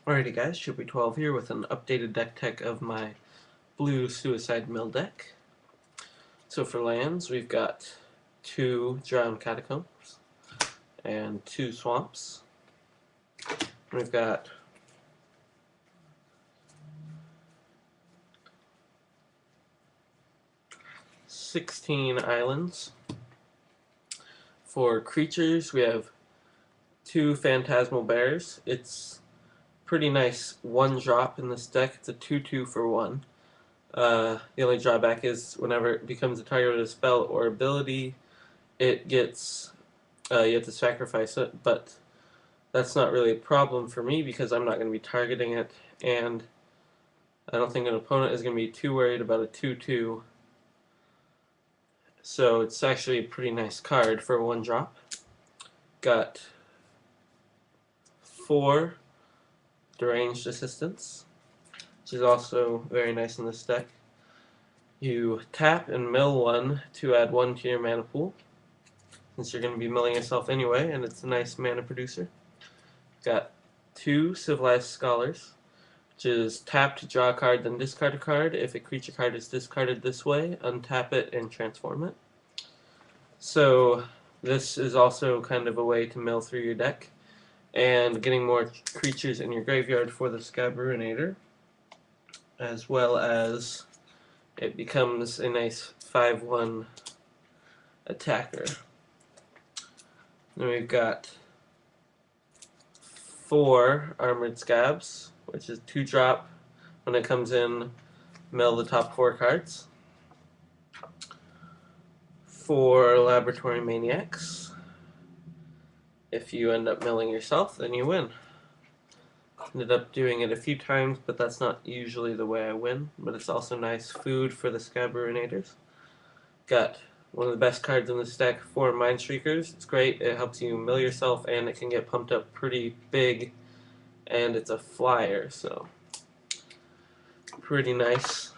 Alrighty guys, v.12 here with an updated deck tech of my blue Suicide Mill deck. So for lands, we've got 2 Drowned Catacombs and 2 Swamps. We've got $16 islands. For creatures, we have 2 Phantasmal Bears. It's pretty nice 1-drop in this deck. It's a 2/2 for 1. The only drawback is whenever it becomes a target of a spell or ability, it gets you have to sacrifice it, but that's not really a problem for me because I'm not going to be targeting it, and I don't think an opponent is going to be too worried about a 2/2. So it's actually a pretty nice card for a 1-drop. Got 4 Deranged Assistants, which is also very nice in this deck. You tap and mill 1 to add 1 to your mana pool, since you're going to be milling yourself anyway, and it's a nice mana producer. Got 2 Civilized Scholars, which is tap to draw a card, then discard a card. If a creature card is discarded this way, untap it and transform it. So this is also kind of a way to mill through your deck and getting more creatures in your graveyard for the Scab-Ruinator, as well as it becomes a nice 5/1 attacker. Then we've got 4 Armored Scabs, which is 2-drop. When it comes in, mill the top 4 cards. 4 Laboratory Maniacs. If you end up milling yourself, then you win. Ended up doing it a few times, but that's not usually the way I win. But it's also nice food for the Scab-Ruinators. Got one of the best cards in this deck, 4 Mindstreakers. It's great, it helps you mill yourself, and it can get pumped up pretty big, and it's a flyer, so pretty nice.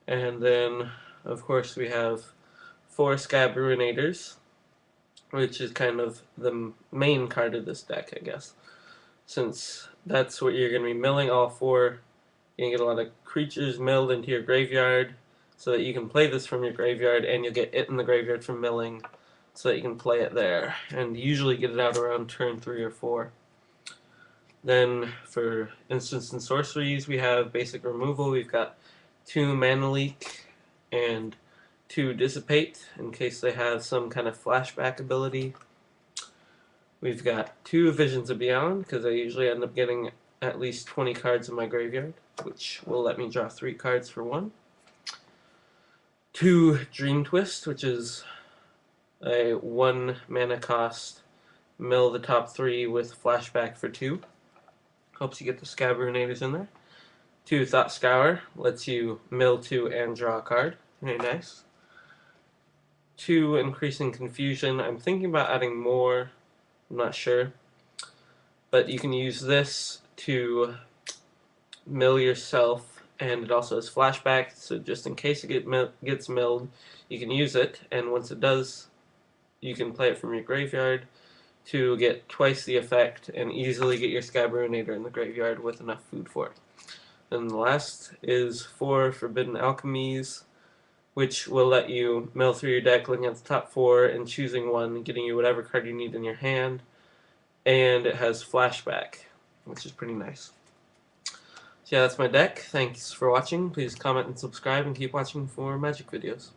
And then, of course, we have 4 Scab-Ruinators, which is kind of the main card of this deck, I guess. Since that's what you're going to be milling, all 4, you're going to get a lot of creatures milled into your graveyard, so that you can play this from your graveyard, and you'll get it in the graveyard from milling, so that you can play it there, and usually get it out around turn 3 or 4. Then for instants and sorceries, we have basic removal. We've got 2 Mana Leak and 2 Dissipate, in case they have some kind of flashback ability. We've got 2 Visions of Beyond, because I usually end up getting at least 20 cards in my graveyard, which will let me draw 3 cards for 1. 2 Dream Twist, which is a 1 mana cost, mill the top 3 with flashback for 2. Helps you get the Scab-Ruinators in there. 2 Thought Scour, lets you mill 2 and draw a card. Very nice. 2 Increasing Confusion. I'm thinking about adding more, I'm not sure. But you can use this to mill yourself, and it also has flashback, so just in case it gets milled, you can use it, and once it does, you can play it from your graveyard to get twice the effect and easily get your Scab-Ruinator in the graveyard with enough food for it. And the last is 4 Forbidden Alchemies, which will let you mill through your deck, looking at the top 4 and choosing one, getting you whatever card you need in your hand, and it has flashback, which is pretty nice. So yeah, that's my deck. Thanks for watching. Please comment and subscribe, and keep watching for Magic videos.